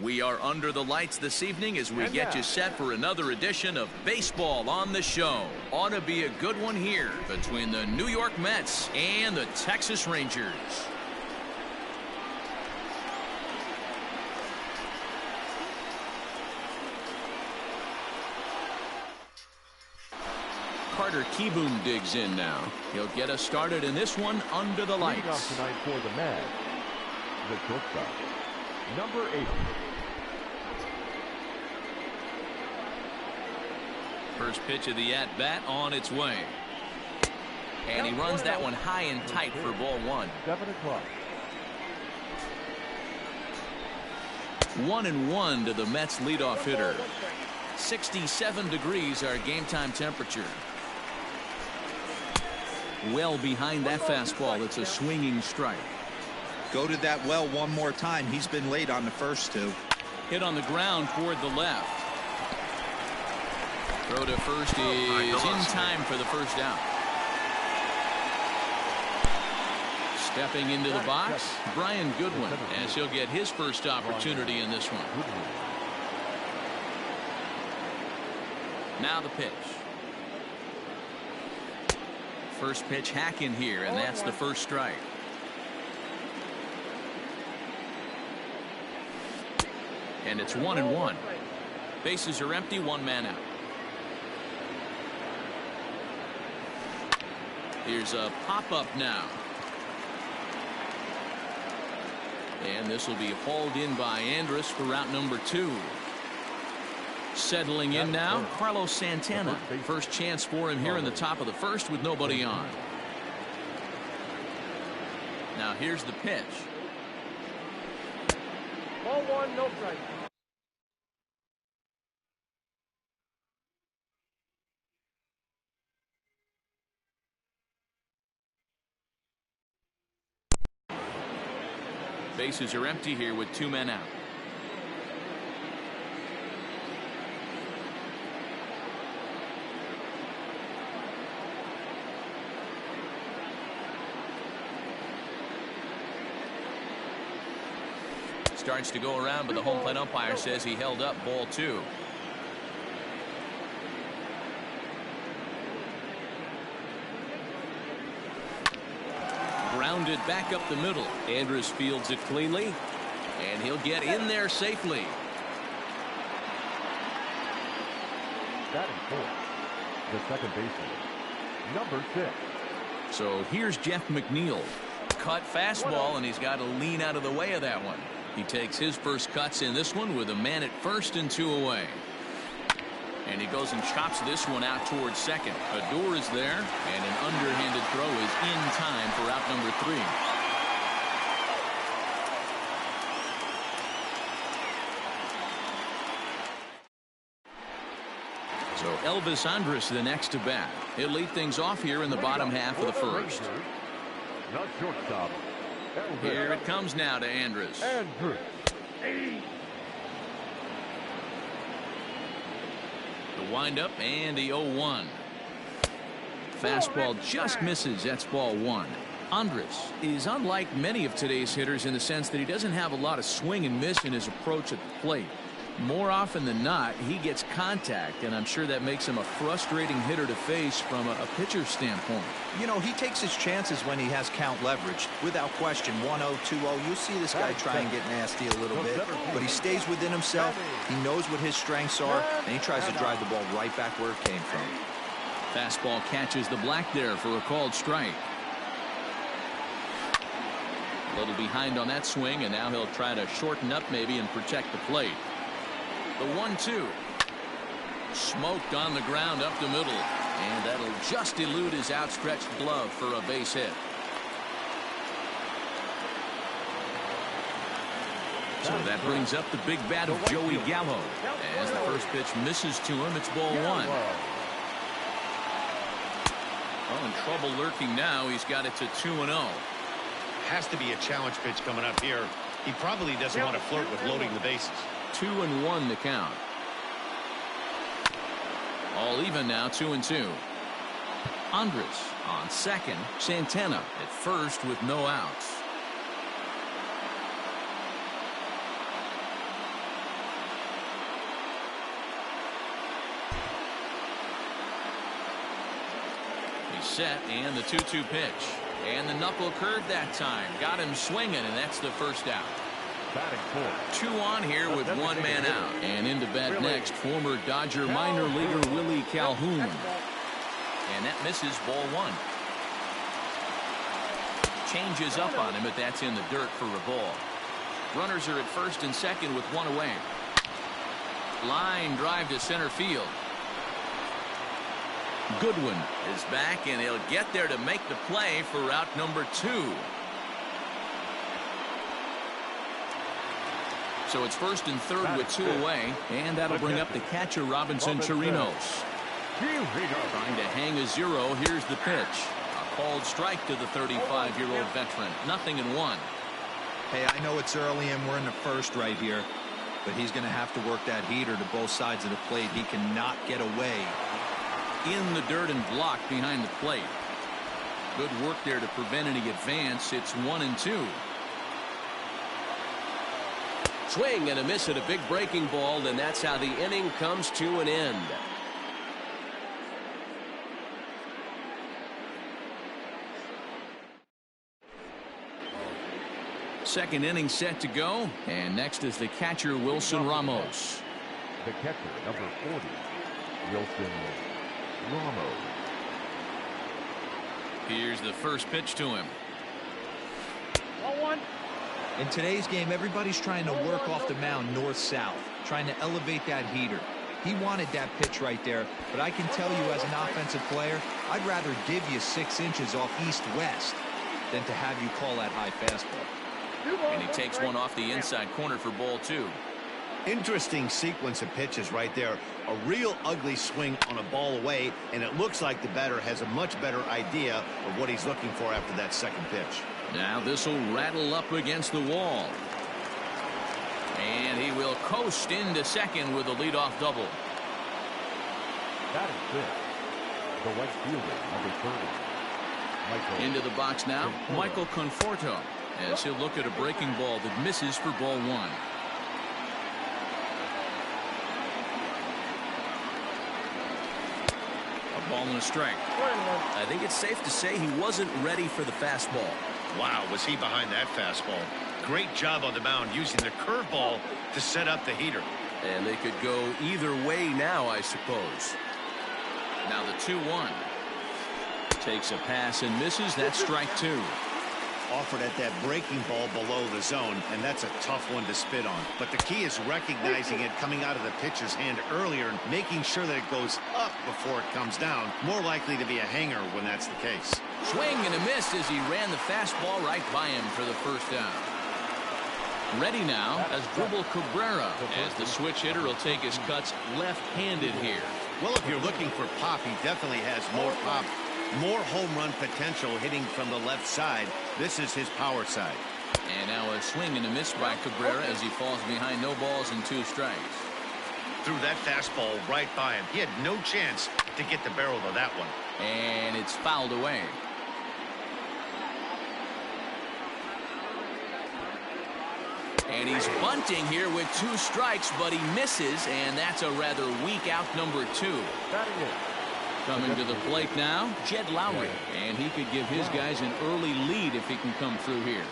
We are under the lights this evening as we get you set for another edition of Baseball on the Show. Ought to be a good one here between the New York Mets and the Texas Rangers. Carter Kieboom digs in now. He'll get us started in this one under the lights. Leading off tonight for the Mets, the shortstop, number 8. First pitch of the at-bat on its way. And he runs that one high and tight for ball 1. 7 o'clock. 1-1 to the Mets leadoff hitter. 67 degrees our game time temperature. Well behind that fastball. It's a swinging strike. Go to that well one more time. He's been late on the first two. Hit on the ground toward the left. Throw to first is in time for the first out. Stepping into the box, Brian Goodwin, as he'll get his first opportunity in this one. Now the pitch. First pitch hack in here, and that's the first strike. And it's 1-1. Bases are empty, one man out. Here's a pop-up now. And this will be hauled in by Andrus for route number 2. Settling in now, Carlos Santana. First chance for him here in the top of the first with nobody on. Now here's the pitch. Ball 1, no strike. Bases are empty here with 2 men out. Starts to go around, but the home plate umpire says he held up ball 2. Grounded back up the middle. Andrus fields it cleanly, and he'll get in there safely. Batting fourth, the second baseman, number 6. So here's Jeff McNeil. Cut fastball, and he's got to lean out of the way of that one. He takes his first cuts in this one with a man at first and 2 away. And he goes and chops this one out towards second. Odor is there, and an underhanded throw is in time for out number 3. So Elvis Andrus the next to bat. He'll lead things off here in the bottom half of the first. The shortstop. Here it comes now to Andrus. The windup and the 0-1. Fastball just misses. That's ball 1. Andrus is unlike many of today's hitters in the sense that he doesn't have a lot of swing and miss in his approach at the plate. More often than not, he gets contact, and I'm sure that makes him a frustrating hitter to face from a pitcher's standpoint. You know, he takes his chances when he has count leverage. Without question, 1-0, 2-0. You'll see this guy try and get nasty a little bit, but he stays within himself. He knows what his strengths are, and he tries to drive the ball right back where it came from. Fastball catches the black there for a called strike. A little behind on that swing, and now he'll try to shorten up maybe and protect the plate. The 1-2. Smoked on the ground up the middle, and that'll just elude his outstretched glove for a base hit. So that brings up the big bat of Joey Gallo. As the first pitch misses to him, it's ball 1. Oh, in trouble lurking now. He's got it to 2-0. Has to be a challenge pitch coming up here. He probably doesn't want to flirt with loading the bases. 2-1 the count. All even now, 2-2. Andrus on second. Santana at first with no outs. He's set, and the 2-2 pitch. And the knuckle curve that time. Got him swinging, and that's the first out. Batting fourth. 2 on here with 1 man out. And into bat next, former Dodger minor leaguer Willie Calhoun. And that misses, ball 1. Changes up on him, but that's in the dirt for a ball. Runners are at first and second with 1 away. Line drive to center field. Goodwin is back, and he'll get there to make the play for route number 2. So it's first and third with 2 away, and that'll bring up the catcher Robinson Chirinos. Trying to hang a 0. Here's the pitch. A called strike to the 35-year-old veteran. 0-1. Hey, I know it's early and we're in the first right here, but he's going to have to work that heater to both sides of the plate. He cannot get away. In the dirt and blocked behind the plate. Good work there to prevent any advance. It's 1-2. Swing and a miss at a big breaking ball, and that's how the inning comes to an end. Second inning set to go, and next is the catcher Wilson Ramos. The catcher, number 40, Wilson Ramos. Here's the first pitch to him. In today's game, everybody's trying to work off the mound north-south, trying to elevate that heater. He wanted that pitch right there, but I can tell you as an offensive player, I'd rather give you 6 inches off east-west than to have you call that high fastball. And he takes one off the inside corner for ball 2. Interesting sequence of pitches right there. A real ugly swing on a ball away, and it looks like the batter has a much better idea of what he's looking for after that second pitch. Now this will rattle up against the wall. And he will coast into second with a leadoff double. Batting fifth, the right fielder, number 30, Michael. Into the box now, Michael Conforto, as he'll look at a breaking ball that misses for ball 1. A ball and a strike. I think it's safe to say he wasn't ready for the fastball. Wow, was he behind that fastball. Great job on the mound using the curveball to set up the heater. And they could go either way now, I suppose. Now the 2-1. Takes a pass and misses. That's strike 2. Offered at that breaking ball below the zone, and that's a tough one to spit on. But the key is recognizing it coming out of the pitcher's hand earlier and making sure that it goes up before it comes down. More likely to be a hanger when that's the case. Swing and a miss as he ran the fastball right by him for the first down. Ready now as Dribble Cabrera, as the switch hitter will take his cuts left-handed here. Well, if you're looking for pop, he definitely has more pop, more home run potential hitting from the left side. This is his power side. And now a swing and a miss by Cabrera as he falls behind 0 balls and 2 strikes. Threw that fastball right by him. He had no chance to get the barrel of that one. And it's fouled away. And he's bunting here with 2 strikes, but he misses, and that's a rather weak out number 2. Coming to the plate now, Jed Lowry, and he could give his guys an early lead if he can come through here.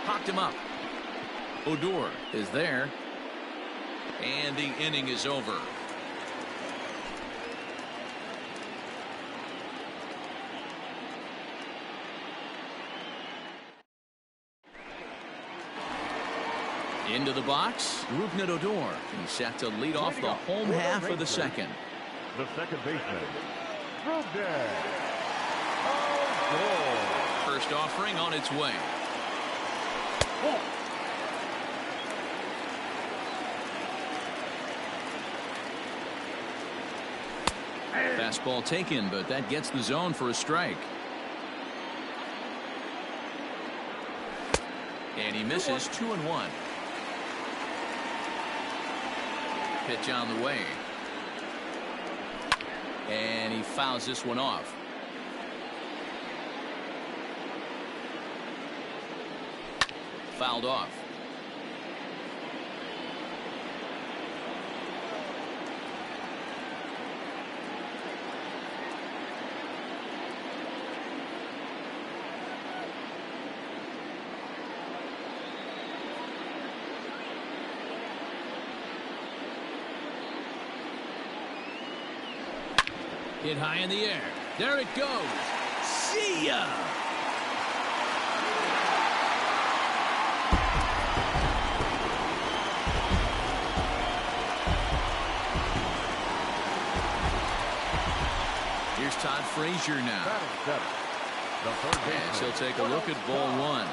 Popped him up. Odor is there, and the inning is over. Into the box, Rougned Odor. He's set to lead off the home half of the second. The second baseman, Rougned Odor. First offering on its way. Fastball taken, but that gets the zone for a strike. And he misses 2-1. Pitch on the way. And he fouls this one off. Fouled off. Hit high in the air. There it goes. See ya! Here's Todd Frazier now. Yes, he'll take a look at ball one.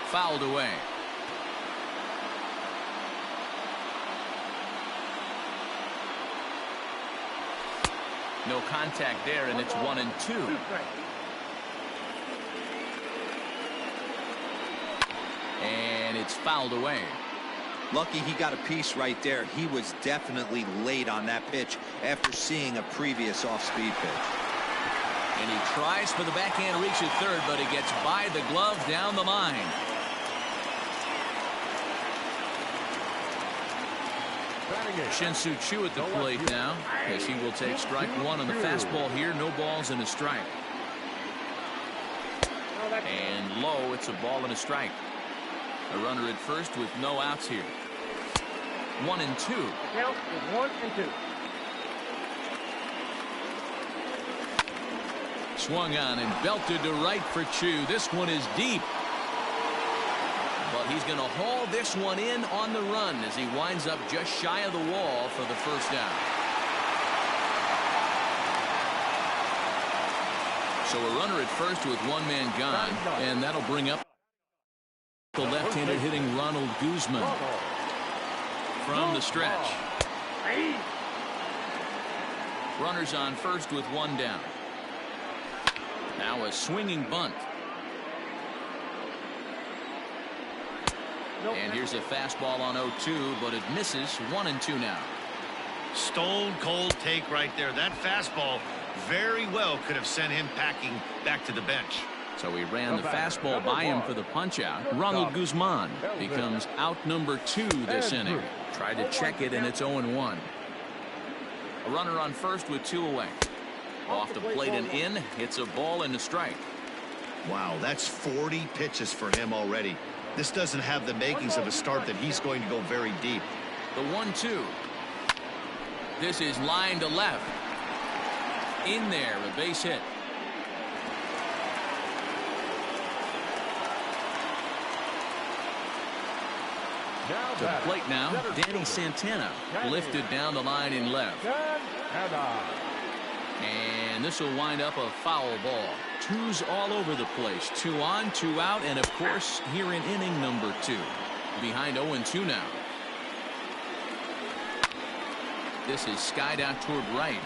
Fouled away. No contact there, and it's 1-2. And it's fouled away. Lucky he got a piece right there. He was definitely late on that pitch after seeing a previous off-speed pitch. And he tries for the backhand reach at third, but he gets by the glove down the line. Shin-Soo Choo at the plate now, as he will take strike one on the fastball here. No balls and a strike. And low, it's a ball and a strike. A runner at first with no outs here. 1-2. Count is 1-2. Swung on and belted to right for Choo. This one is deep. But he's going to haul this one in on the run as he winds up just shy of the wall for the first down. So a runner at first with one man gone, and that'll bring up the left-handed hitting Ronald Guzman from the stretch. Runners on first with one down. Now a swinging bunt. And here's a fastball on 0-2, but it misses. 1-2 now. Stone cold take right there. That fastball very well could have sent him packing back to the bench. So he ran the fastball by him for the punch out. Ronald Guzman becomes out number 2 this inning. Tried to check it, and it's 0-1. A runner on first with 2 away. Off the plate and in. It's a ball and a strike. Wow, that's 40 pitches for him already. This doesn't have the makings of a start that he's going to go very deep. The 1-2. This is line to left. In there, a base hit. To the plate now, Danny Santana lifted down the line in left. And this will wind up a foul ball. 2's all over the place. 2 on, 2 out, and of course here in inning number 2. Behind 0-2 now. This is skied out toward right.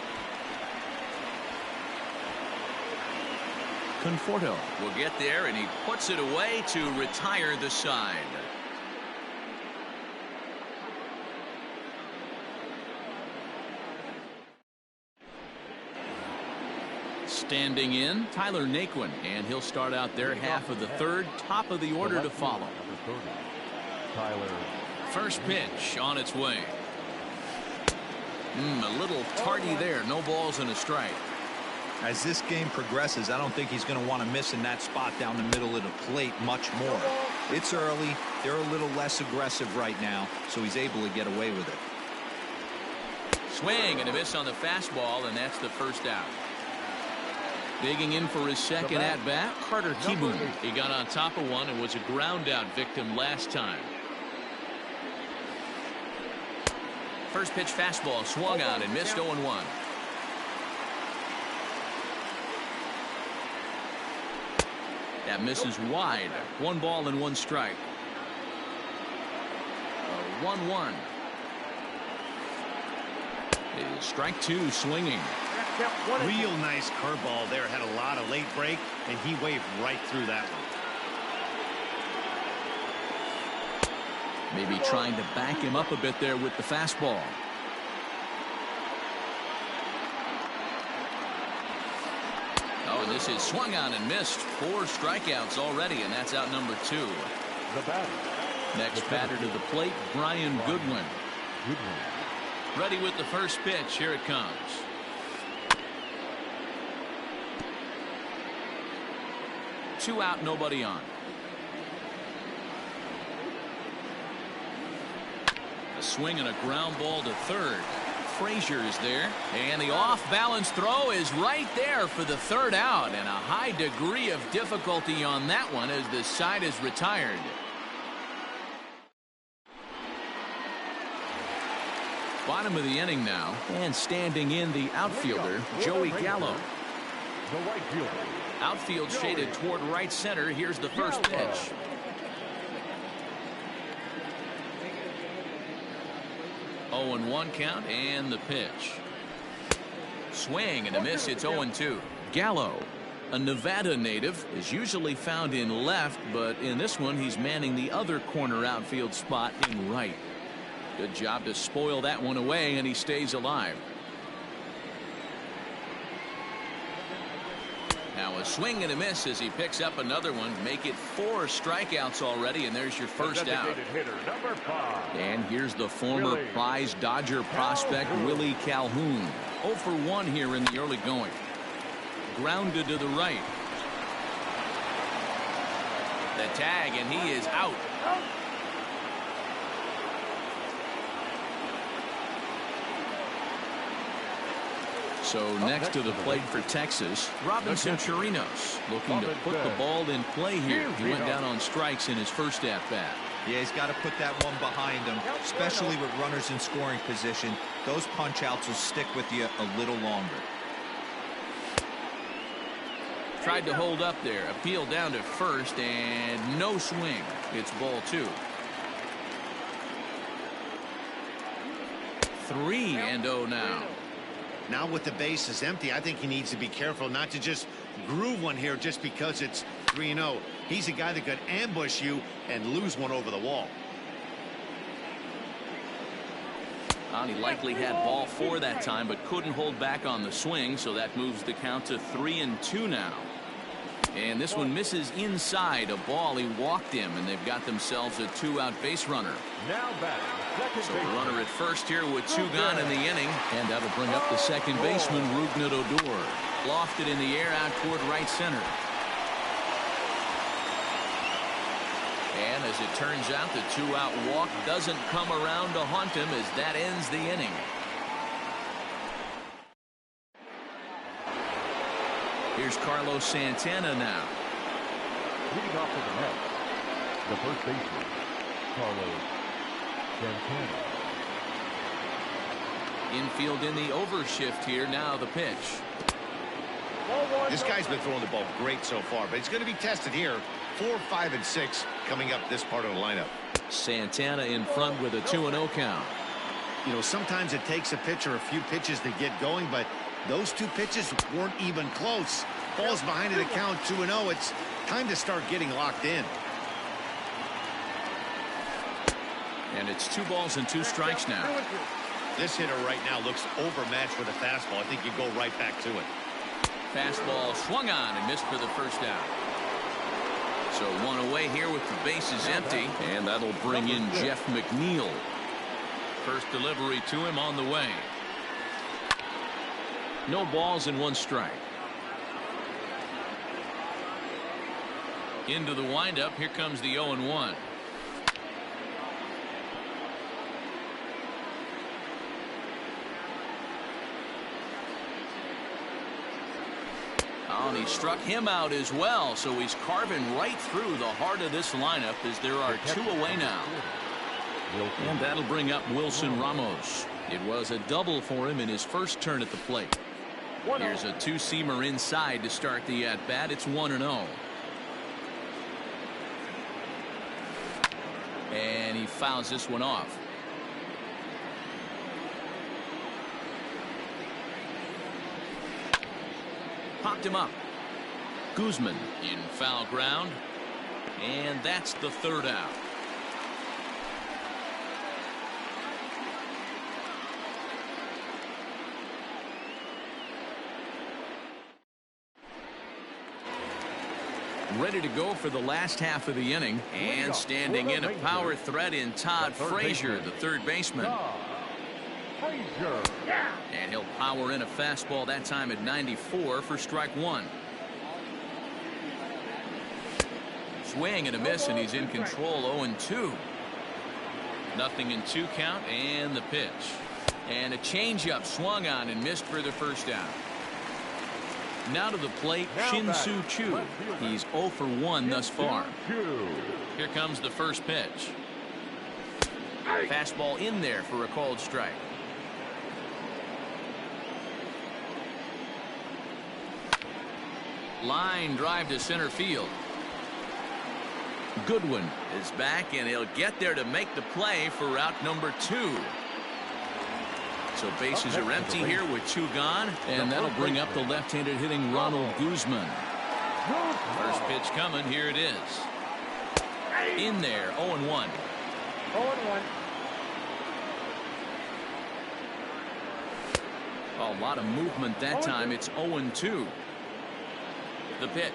Conforto will get there, and he puts it away to retire the side. Standing in, Tyler Naquin, and he'll start out their half of the third. Top of the order to follow. First pitch on its way. A little tardy there. No balls and a strike. As this game progresses, I don't think he's going to want to miss in that spot down the middle of the plate much more. It's early. They're a little less aggressive right now, so he's able to get away with it. Swing and a miss on the fastball, and that's the first out. Digging in for his second at-bat, Carter Kieboom. He got on top of one and was a ground-out victim last time. First pitch fastball swung on and missed. 0-1. That misses wide. 1 ball and 1 strike. 1-1. Is strike 2 swinging. Real nice curveball there. Had a lot of late break, and he waved right through that one. Maybe trying to back him up a bit there with the fastball. Oh, and this is swung on and missed. 4 strikeouts already, and that's out number 2. Next batter to the plate, Brian Goodwin. Ready with the first pitch. Here it comes. Two out, nobody on. A swing and a ground ball to third. Frazier is there, and the off-balance throw is right there for the third out, and a high degree of difficulty on that one as the side is retired. Bottom of the inning now, and standing in the outfielder, Joey Gallo. The right fielder. Outfield shaded toward right center. Here's the first pitch. Oh, 0-1 count, and the pitch. Swing and a miss. It's 0-2. Gallo, a Nevada native, is usually found in left, but in this one he's manning the other corner outfield spot in right. Good job to spoil that one away, and he stays alive. Now a swing and a miss as he picks up another one. Make it 4 strikeouts already, and there's your first out. Hitter, number 5. And here's the former prize Dodger prospect Willie Calhoun. 0 for 1 here in the early going. Grounded to the right. The tag, and he is out. So next to the plate for Texas, Robinson Chirinos looking to put the ball in play here. He went down on strikes in his first at-bat. Yeah, he's got to put that one behind him, especially with runners in scoring position. Those punch-outs will stick with you a little longer. Tried to hold up there. Appeal down to first, and no swing. It's ball 2. 3-0 now. Now with the bases empty, I think he needs to be careful not to just groove one here just because it's 3-0. He's a guy that could ambush you and lose one over the wall. Well, he likely had ball 4 that time, but couldn't hold back on the swing, so that moves the count to 3-2 now. And this one misses inside a ball. He walked him, and they've got themselves a 2-out base runner. Now batting, second So baseman. the runner at first here with 2 gone in the inning, and that'll bring up the second baseman, Rougned Odor. Lofted in the air out toward right center. And as it turns out, the 2-out walk doesn't come around to haunt him as that ends the inning. Here's Carlos Santana now. Leading off to the Mets, the first baseman, Carlos Santana. Infield in the overshift here. Now the pitch. This guy's been throwing the ball great so far, but he's going to be tested here. 4, 5, and 6 coming up this part of the lineup. Santana in front with a 2-0 count. You know, sometimes it takes a pitcher a few pitches to get going, but those 2 pitches weren't even close. Ball's behind the count, 2-0. It's time to start getting locked in. And it's 2 balls and 2 strikes now. This hitter right now looks overmatched with a fastball. I think you go right back to it. Fastball swung on and missed for the first out. So 1 away here with the bases empty, and that'll bring in Jeff McNeil. First delivery to him on the way. No balls and 1 strike. Into the windup. Here comes the 0-1. Oh, and he struck him out as well, so he's carving right through the heart of this lineup as there are 2 away now. And that'll bring up Wilson Ramos. It was a double for him in his first turn at the plate. Here's a 2-seamer inside to start the at-bat. It's 1-0. And he fouls this one off. Popped him up. Guzman in foul ground. And that's the 3rd out. Ready to go for the last half of the inning, and standing in a power threat in Todd Frazier, the 3rd baseman. And he'll power in a fastball that time at 94 for strike 1. Swing and a miss, and he's in control. 0-2. 0-2 count and the pitch. And a changeup swung on and missed for the first down. Now to the plate, Shin-Soo Choo. He's 0 for 1 thus far. Here comes the first pitch. Fastball in there for a called strike. Line drive to center field. Goodwin is back, and he'll get there to make the play for route number 2. So bases are empty here with 2 gone, and that'll bring up the left-handed hitting Ronald Guzman. First pitch coming. Here it is. In there, 0-1. 0-1. A lot of movement that time. It's 0-2. The pitch.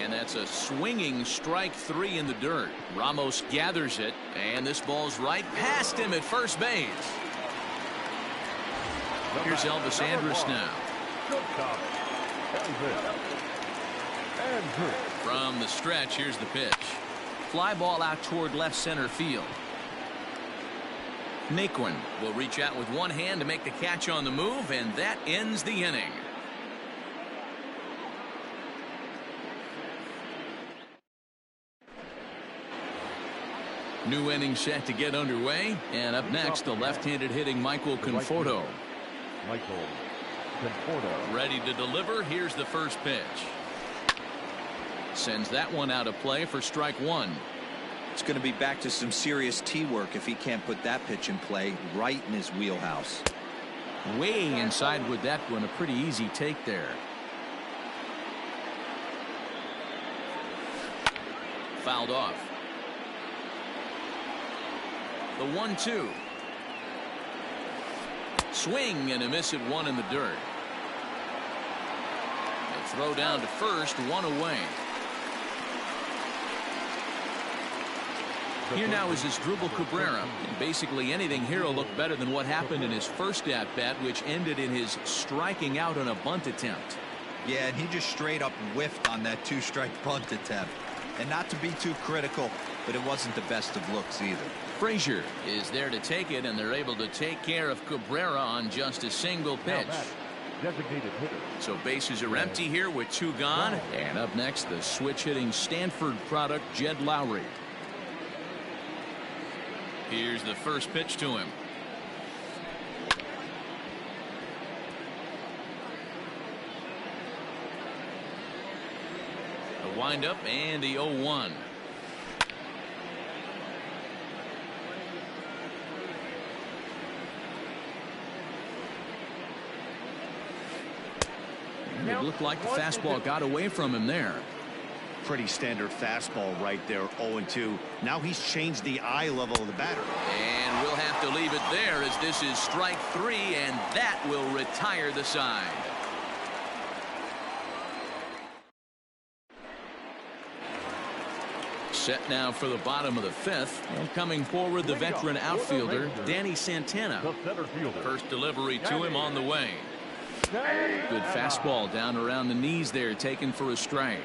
And that's a swinging strike 3 in the dirt. Ramos gathers it, and this ball's right past him at first base. Here's Elvis Andrus now. From the stretch, here's the pitch. Fly ball out toward left center field. Naquin will reach out with one hand to make the catch on the move, and that ends the inning. New inning set to get underway, and up next, the left-handed hitting Michael Conforto. Ready to deliver. Here's the first pitch. Sends that one out of play for strike 1. It's going to be back to some serious tee work if he can't put that pitch in play right in his wheelhouse. Way inside with that one. A pretty easy take there. Fouled off. The 1-2. Swing and a miss at 1 in the dirt. A throw down to first, 1 away. Here now is Asdrubal Cabrera. And basically anything here will look better than what happened in his first at-bat, which ended in his striking out on a bunt attempt. Yeah, and he just straight up whiffed on that 2-strike bunt attempt. And not to be too critical, but it wasn't the best of looks either. Frazier is there to take it, and they're able to take care of Cabrera on just a single pitch. So bases are empty here with 2 gone. And up next, the switch hitting Stanford product, Jed Lowry. Here's the first pitch to him. A windup and the 0-1. It looked like the fastball got away from him there. Pretty standard fastball right there, 0-2. Now he's changed the eye level of the batter. And we'll have to leave it there as this is strike 3, and that will retire the side. Set now for the bottom of the 5th, and coming forward the veteran outfielder Danny Santana. First delivery to him on the way. Good fastball down around the knees there, taken for a strike.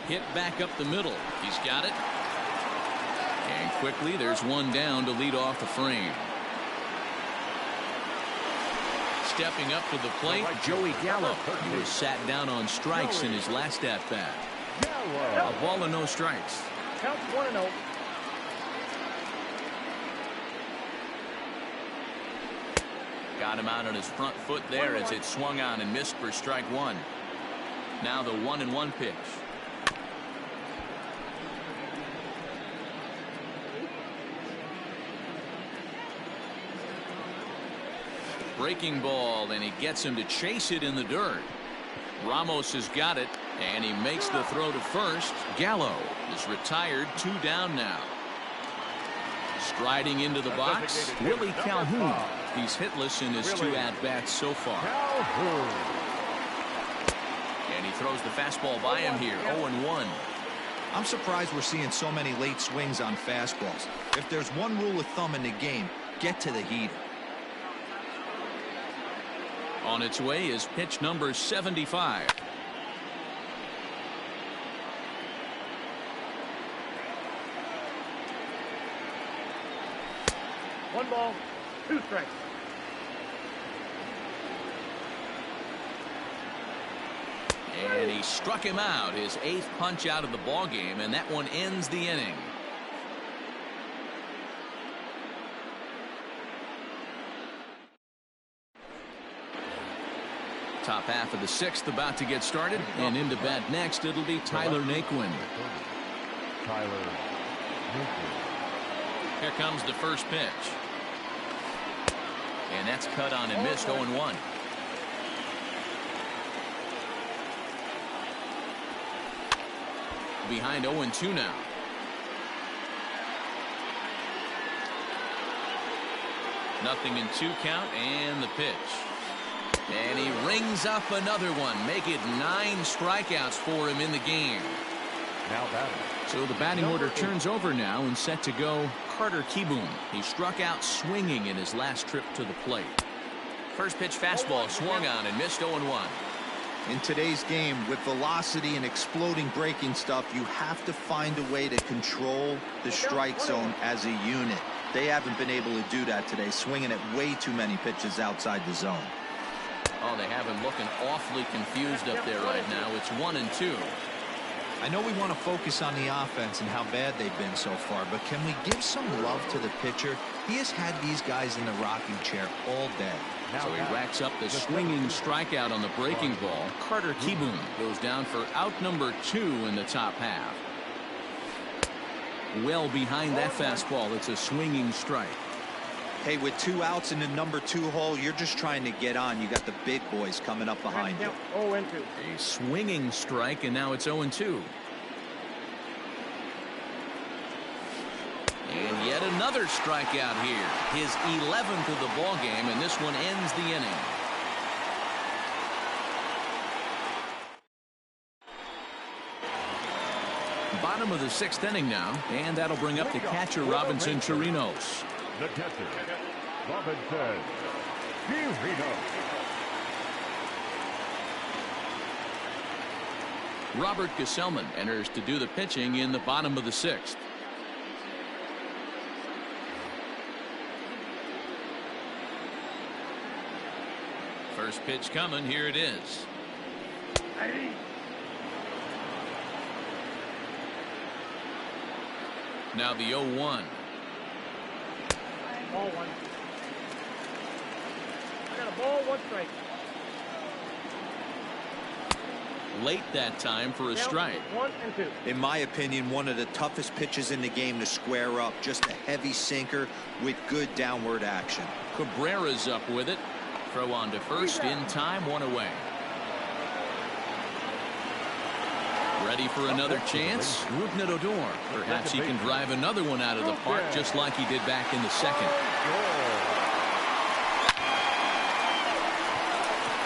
Hit back up the middle. He's got it. And quickly there's one down to lead off the frame. Stepping up to the plate, Joey Gallo. He was sat down on strikes in his last at-bat. A ball and no strikes. Count 1-0. Got him out on his front foot there as it swung on and missed for strike 1. Now the 1-1 pitch. Breaking ball, and he gets him to chase it in the dirt. Ramos has got it, and he makes the throw to first. Gallo is retired, 2 down now. Striding into the box, Willie Calhoun. He's hitless in his 2 at-bats so far. And he throws the fastball by him here, 0-1. I'm surprised we're seeing so many late swings on fastballs. If there's one rule of thumb in the game, get to the heater. On its way is pitch number 75. 1 ball, 2 strikes. And he struck him out, his 8th punch out of the ball game, and that one ends the inning. Top half of the 6th about to get started, and into bat next it'll be Tyler Naquin. Here comes the first pitch. And that's cut on and missed. 0-1. Behind 0-2 now. Nothing in 2 count, and the pitch. And he rings up another one. Make it 9 strikeouts for him in the game. Now batting. So the batting order turns over now, and set to go Carter Kieboom. He struck out swinging in his last trip to the plate. First pitch fastball swung on and missed. 0-1. In today's game, with velocity and exploding breaking stuff, you have to find a way to control the strike zone as a unit. They haven't been able to do that today, swinging at way too many pitches outside the zone. Oh, they have him looking awfully confused up there right now. It's 1-2. I know we want to focus on the offense and how bad they've been so far, but can we give some love to the pitcher? He has had these guys in the rocking chair all day. So he racks up the swinging strikeout on the breaking ball. Carter Kieboom goes down for out number 2 in the top half. Well behind that fastball, it's a swinging strike. Hey, with 2 outs in the number 2 hole, you're just trying to get on. You got the big boys coming up behind you. 0-2. A swinging strike, and now it's 0-2. And yet another strikeout here. His 11th of the ball game, and this one ends the inning. Bottom of the 6th inning now, and that'll bring up the catcher Robinson Chirinos. The catcher, Robinson Chirinos. Robert Gesellman enters to do the pitching in the bottom of the 6th. First pitch coming. Here it is. Now the 0-1. Ball 1. I got a ball, 1 strike. Late that time for a strike. 1-2. In my opinion, one of the toughest pitches in the game to square up. Just a heavy sinker with good downward action. Cabrera's up with it. Throw on to first in time, 1 away. Ready for another chance? Rougned Odor. Perhaps he can drive another one out of the park just like he did back in the 2nd.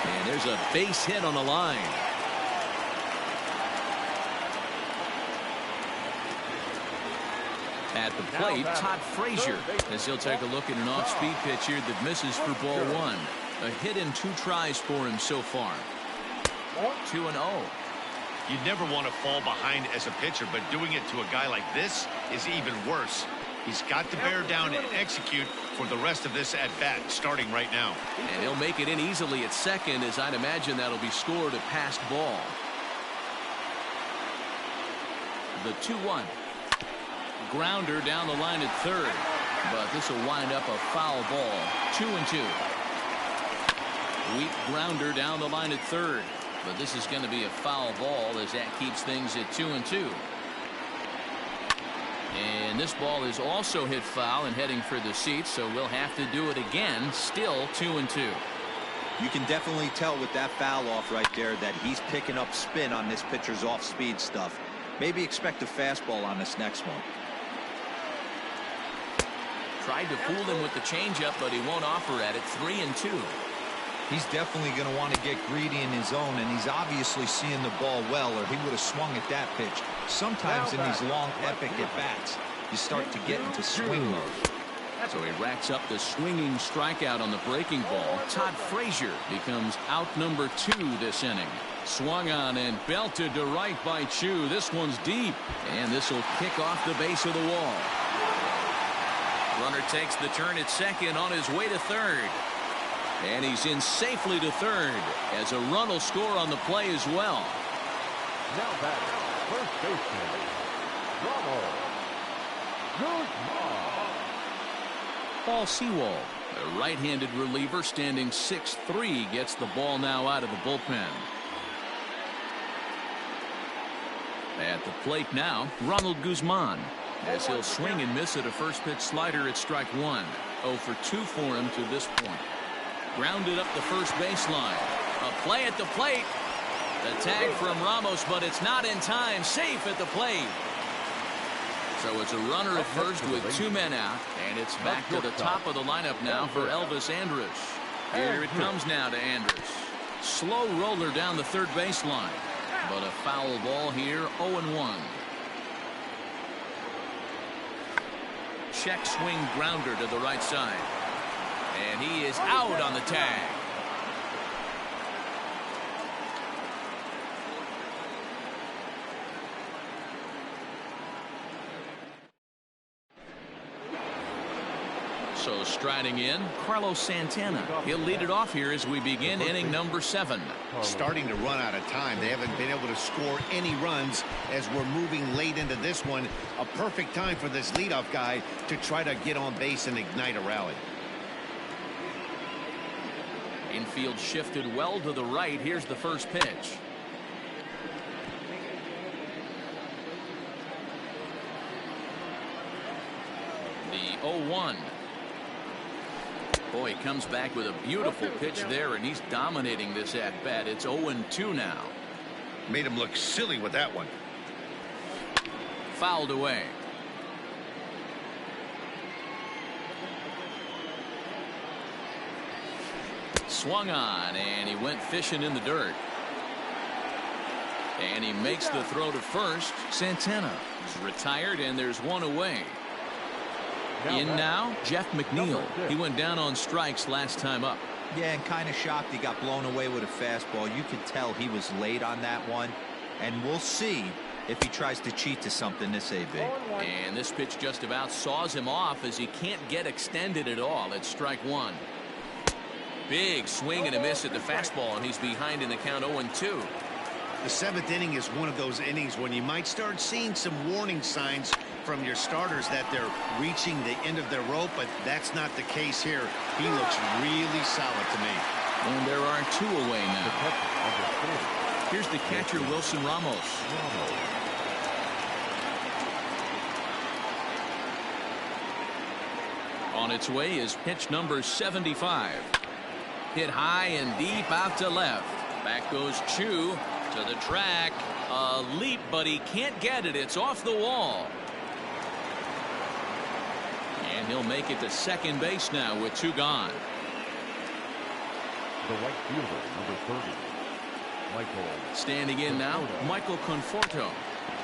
And there's a base hit on the line. At the plate, Todd Frazier, as he'll take a look at an off-speed pitch here that misses for ball 1. A hit in 2 tries for him so far. 2-0. You'd never want to fall behind as a pitcher, but doing it to a guy like this is even worse. He's got to bear down and execute for the rest of this at-bat, starting right now. And he'll make it in easily at second, as I'd imagine that'll be scored a passed ball. The 2-1. Grounder down the line at third, but this will wind up a foul ball. 2-2. Weak grounder down the line at third, but this is going to be a foul ball as that keeps things at 2-2. And this ball is also hit foul and heading for the seats, so we'll have to do it again. Still 2-2. You can definitely tell with that foul off right there that he's picking up spin on this pitcher's off-speed stuff. Maybe expect a fastball on this next one. Tried to fool him with the changeup, but he won't offer at it. 3-2. He's definitely going to want to get greedy in his zone, and he's obviously seeing the ball well, or he would have swung at that pitch. Sometimes in these long, epic at-bats, you start to get into swing mode. So he racks up the swinging strikeout on the breaking ball. Todd Frazier becomes out number 2 this inning. Swung on and belted to right by Chu. This one's deep, and this will kick off the base of the wall. Runner takes the turn at second on his way to third. And he's in safely to third as a run will score on the play as well. Now back, first baseman, Ronald Guzman. Paul Sewald, a right-handed reliever standing 6'3", gets the ball now out of the bullpen. At the plate now, Ronald Guzman, as he'll swing and miss at a first pitch slider at strike one. 0 for 2 for him to this point. Grounded up the first baseline. A play at the plate. The tag from Ramos, but it's not in time. Safe at the plate. So it's a runner at first with 2 men out, and it's back to the top of the lineup now for Elvis Andrus. Here it comes now to Andrus. Slow roller down the third baseline, but a foul ball here, 0-1. Check swing grounder to the right side, and he is out on the tag. So striding in, Carlos Santana. He'll lead it off here as we begin inning number 7. Starting to run out of time. They haven't been able to score any runs as we're moving late into this one. A perfect time for this leadoff guy to try to get on base and ignite a rally. Infield shifted well to the right. Here's the first pitch. The 0-1. Boy, he comes back with a beautiful pitch there, and he's dominating this at-bat. It's 0-2 now. Made him look silly with that one. Fouled away. Swung on, and he went fishing in the dirt. And he makes the throw to first. Santana is retired, and there's one away. In now, Jeff McNeil. He went down on strikes last time up. Yeah, and kind of shocked he got blown away with a fastball. You could tell he was late on that one, and we'll see if he tries to cheat to something this AB. And this pitch just about saws him off as he can't get extended at all. It's strike one. Big swing and a miss at the fastball, and he's behind in the count 0-2. The 7th inning is one of those innings when you might start seeing some warning signs from your starters that they're reaching the end of their rope, but that's not the case here. He looks really solid to me. And there are 2 away now. Here's the catcher, Wilson Ramos. On its way is pitch number 75. Hit high and deep out to left. Back goes Chu to the track. A leap, but he can't get it. It's off the wall. And he'll make it to second base now with 2 gone. The right fielder, number 30, Michael. Standing in now, Michael Conforto.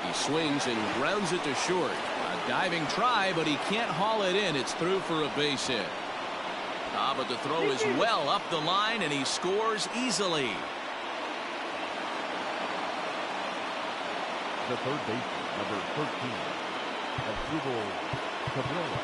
He swings and grounds it to short. A diving try, but he can't haul it in. It's through for a base hit. But the throw is well up the line, and he scores easily. The third baseman, number 13, Asdrubal Cabrera.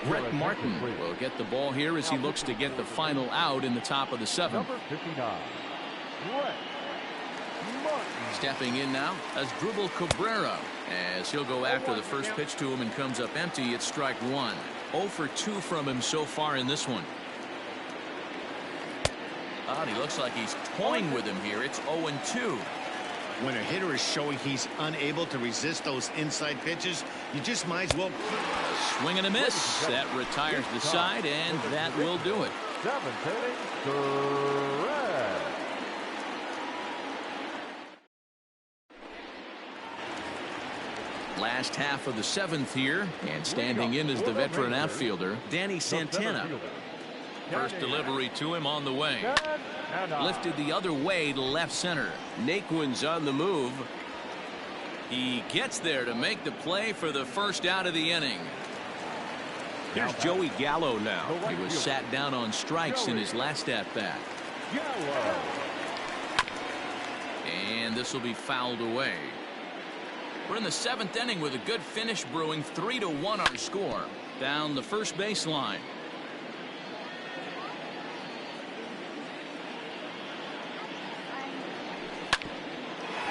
Brett Martin will get the ball here as he looks to get the final out in the top of the 7th. Number 59, Brett Martin. Stepping in now, Asdrubal Cabrera, as he'll go after the first pitch to him and comes up empty. It's strike one. 0 for 2 from him so far in this one. And he looks like he's toying with him here. It's 0-2. When a hitter is showing he's unable to resist those inside pitches, you just might as well. Swing and a miss. That retires the side, and that will do it. 7th inning, correct. Last half of the 7th here, and standing in is the veteran outfielder, Danny Santana. First delivery to him on the way. Lifted the other way to left center. Naquin's on the move. He gets there to make the play for the first out of the inning. Here's Joey Gallo now. He was sat down on strikes in his last at-bat. And this will be fouled away. We're in the 7th inning with a good finish brewing. 3-1 our score. Down the first baseline.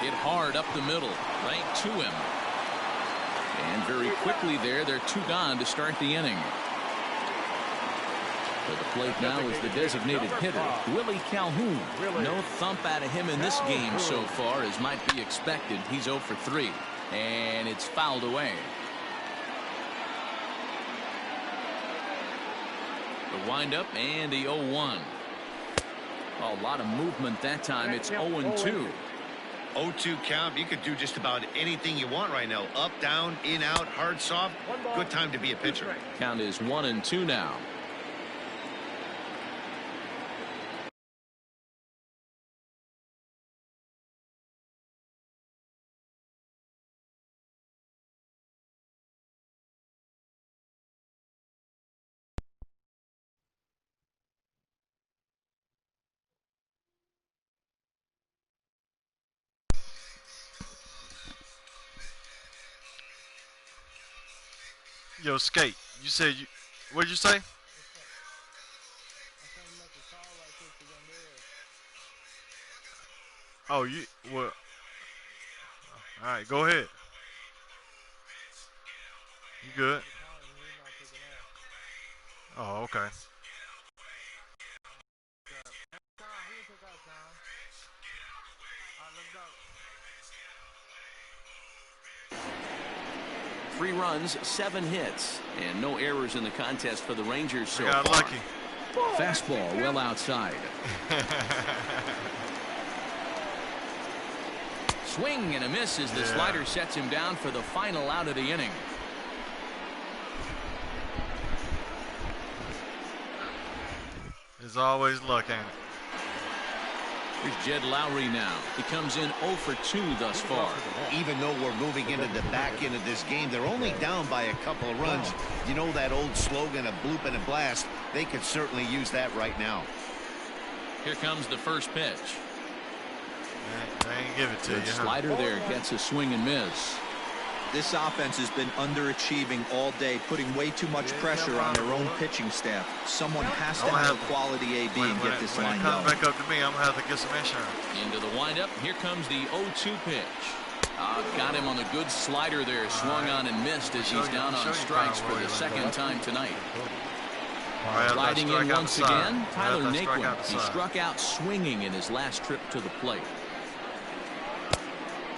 Hit hard up the middle, right to him. And very quickly there, they're 2 gone to start the inning. To the plate now is the designated hitter, Willie Calhoun. No thump out of him in this game so far, as might be expected. He's 0 for 3, and it's fouled away. The windup and the 0-1. A lot of movement that time. It's 0-2. 0-2 count. You could do just about anything you want right now. Up, down, in, out, hard, soft. Good time to be a pitcher. Count is 1-2 now. Yo, Skate, you said you, what did you say? Oh, you, well, all right, go ahead. You good? Oh, okay. Three runs, 7 hits, and no errors in the contest for the Rangers so got far. lucky. Fastball well outside. Swing and a miss as the slider sets him down for the final out of the inning. There's always luck, ain't it? Here's Jed Lowry now. He comes in 0 for 2 thus far. Even though we're moving into the back end of this game, they're only down by a couple of runs. You know that old slogan, a bloop and a blast? They could certainly use that right now. Here comes the first pitch. They ain't give it to The you, huh? slider there gets a swing and miss. This offense has been underachieving all day, putting way too much pressure on their own pitching staff. Someone has to have a quality AB and get this line When it comes going. back up to me, I'm going to have to get some insurance. Into the windup. Here comes the 0-2 pitch. Got him on the good slider there. Swung on and missed as he's down on strikes for the second time tonight. Sliding in once again, Tyler Naquin. He struck out swinging in his last trip to the plate.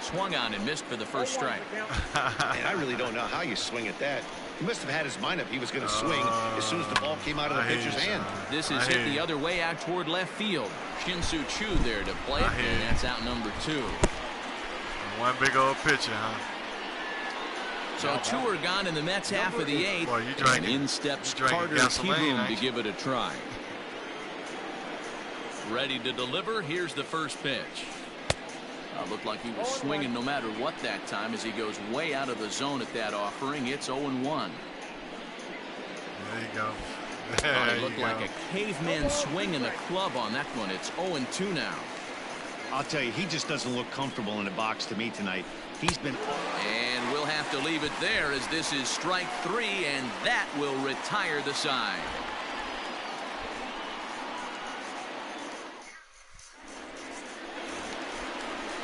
Swung on and missed for the first strike. And I really don't know how you swing at that. He must have had his mind up. He was going to swing as soon as the ball came out of the pitcher's hand. This is hit the other way out toward left field. Shin-Soo Choo there to play it, and that's out number 2. One big old pitcher, huh? So 2 are gone in the Mets half of the 8th. Boy, And in steps Carter Kieboom to give it a try. Ready to deliver. Here's the first pitch. Looked like he was swinging no matter what that time as he goes way out of the zone at that offering. It's 0-1. There you go. It looked like a caveman swing in the club on that one. It's 0-2 now. I'll tell you, he just doesn't look comfortable in the box to me tonight. He's been... And we'll have to leave it there as this is strike 3, and that will retire the side.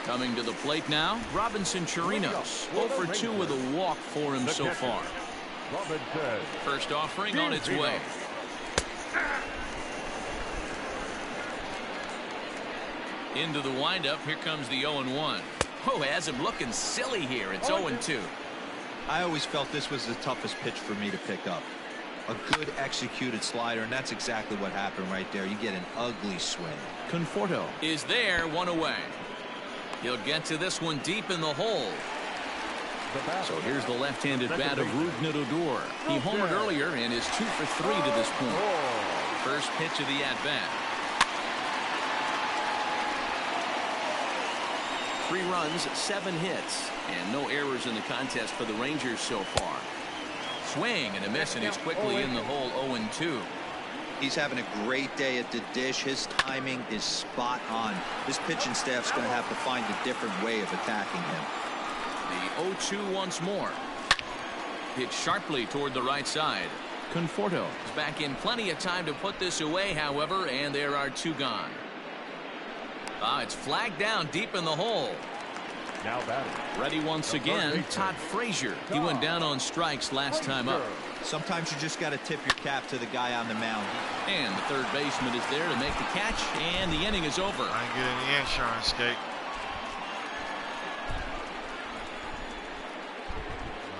Coming to the plate now, Robinson Chirinos. 0 for 2 with a walk for him so far. First offering on its way. Into the windup. Here comes the 0-1. Oh, has him looking silly here. It's 0-2. I always felt this was the toughest pitch for me to pick up. A good executed slider, and that's exactly what happened right there. You get an ugly swing. Conforto is there, 1 away. He'll get to this one deep in the hole. So here's the left-handed bat of Rougned Odor. He homered earlier and is 2 for 3 to this point. First pitch of the at-bat. 3 runs, 7 hits, and no errors in the contest for the Rangers so far. Swing and a miss, and he's quickly in the hole 0-2. He's having a great day at the dish. His timing is spot on. His pitching staff's going to have to find a different way of attacking him. The 0-2 once more. Hit sharply toward the right side. Conforto is back in plenty of time to put this away, however, and there are 2 gone. It's flagged down deep in the hole. Now batting. Ready once again, Todd Frazier. He went down on strikes last time up. Sometimes you just got to tip your cap to the guy on the mound. And the third baseman is there to make the catch, and the inning is over. I ain't getting any insurance, Skate.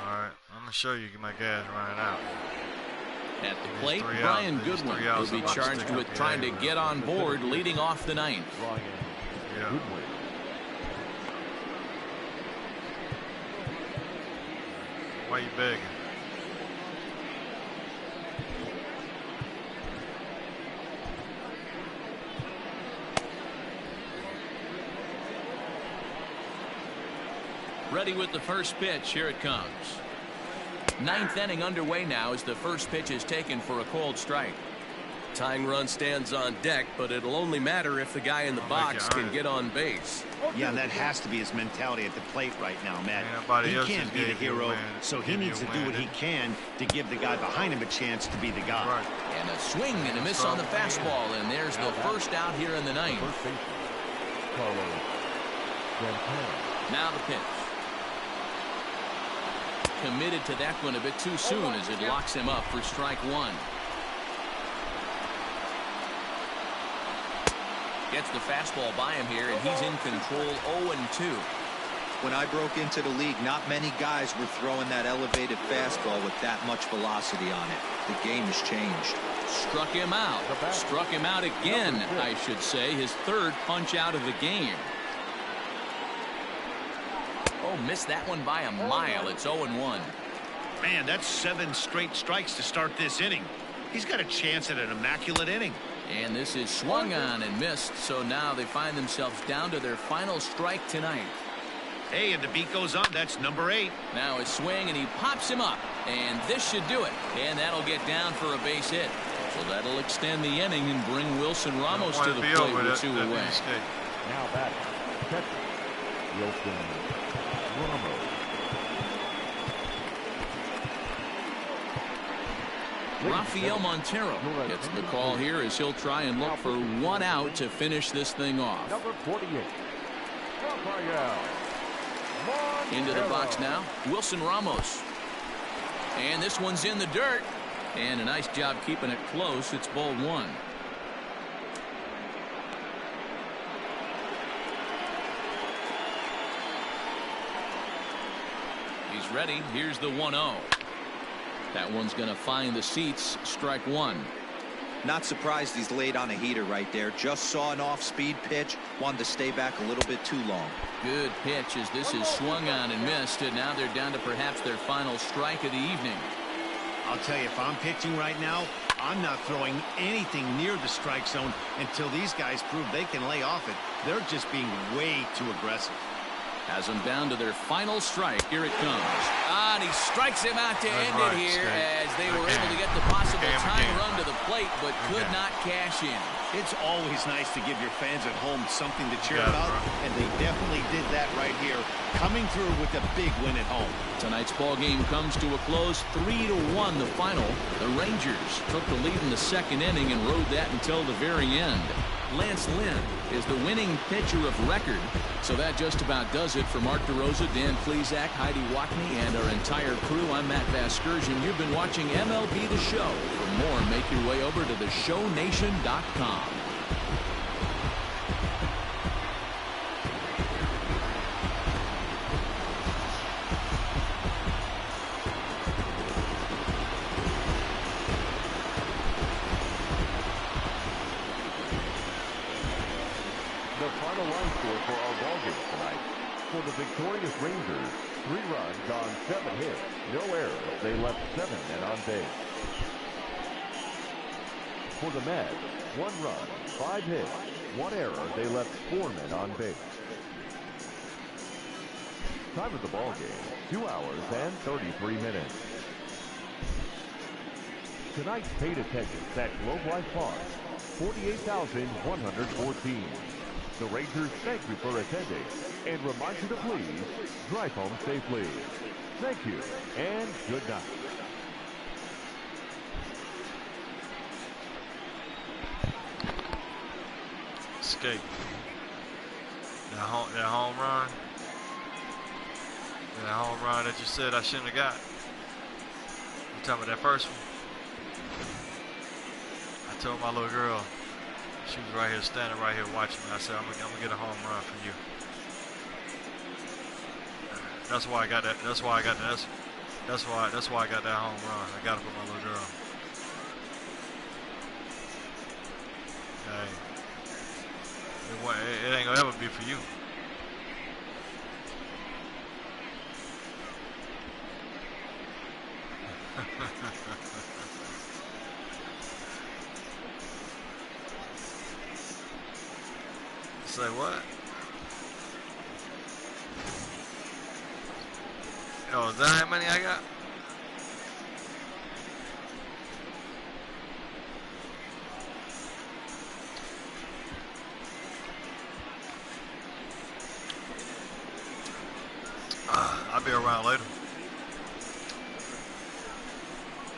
Alright, I'm going to show you my gas running out. At the plate, Brian Goodwin will be charged with trying to get on board leading off the ninth. Yeah. Why you begging? Ready with the first pitch. Here it comes. Ninth inning underway now as the first pitch is taken for a called strike. Tying run stands on deck, but it'll only matter if the guy in the box can get on base. Yeah, and that has to be his mentality at the plate right now, Matt. Nobody He else can't is be the giving you a hero, win. so he Give you needs a to do win. what he can to give the guy behind him a chance to be the guy. Right. And a swing and a miss on the fastball, and there's the first out here in the ninth. First baseman, Carlos Santana. Now the pitch. Committed to that one a bit too soon as it locks him up for strike 1. Gets the fastball by him here, and he's in control 0-2. When I broke into the league, not many guys were throwing that elevated fastball with that much velocity on it. The game has changed. Struck him out. Struck him out again, I should say. His third punch out of the game. Oh, missed that one by a mile. It's 0-1. Man, that's 7 straight strikes to start this inning. He's got a chance at an immaculate inning. And this is swung on and missed, so now they find themselves down to their final strike tonight. Hey, and the beat goes on. That's number 8. Now a swing, and he pops him up. And this should do it. And that'll get down for a base hit. So that'll extend the inning and bring Wilson Ramos to the plate with 2 away. Now batting, catcher, Wilson Ramos. Rafael Montero gets the call here as he'll try and look for 1 out to finish this thing off. Number 48, Rafael Montero. Into the box now, Wilson Ramos. And this one's in the dirt. And a nice job keeping it close. It's ball 1. He's ready. Here's the 1-0. That one's going to find the seats. Strike 1. Not surprised he's laid on a heater right there. Just saw an off-speed pitch. Wanted to stay back a little bit too long. Good pitch as this is swung on and missed. And now they're down to perhaps their final strike of the evening. I'll tell you, if I'm pitching right now, I'm not throwing anything near the strike zone until these guys prove they can lay off it. They're just being way too aggressive. Has them down to their final strike. Here it comes. And he strikes him out to end it here as they were able to get the possible tying run to the plate, but could not cash in. It's always nice to give your fans at home something to cheer about, and they definitely did that right here, coming through with a big win at home. Tonight's ball game comes to a close, 3-1 the final. The Rangers took the lead in the second inning and rode that until the very end. Lance Lynn is the winning pitcher of record. So that just about does it for Mark DeRosa, Dan Plesac, Heidi Wackney, and our entire crew. I'm Matt Vasgersian. You've been watching MLB The Show. For more, make your way over to theshownation.com. The final line score for our ballgame tonight. For the victorious Rangers, 3 runs on 7 hits, no errors. They left 7 men on base. For the Mets, 1 run, 5 hits, 1 error. They left 4 men on base. Time of the ballgame, 2 hours and 33 minutes. Tonight's paid attendance at Globe Life Park, 48,114. The Rangers thank you for attending and remind you to please drive home safely. Thank you and good night. Escape. That home run. That home run that you said I shouldn't have got. You talking about that first one? I told my little girl, she was right here, standing right here watching me. I said, I'm gonna get a home run for you. That's why I got that. That's why I got that. That's why I got that home run. I got it for my little girl. Hey, it ain't gonna ever be for you. Say what? Oh, is that how many I got? I'll be around later.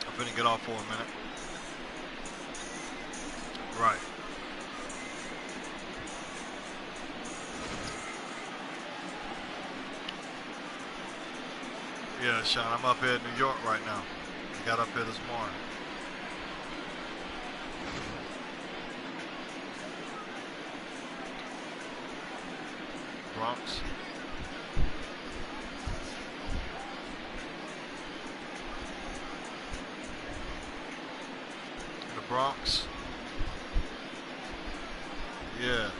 I'm finna get off for a minute. Right. Yeah, Sean, I'm up here in New York right now. I got up here this morning. Bronx. The Bronx. Yeah.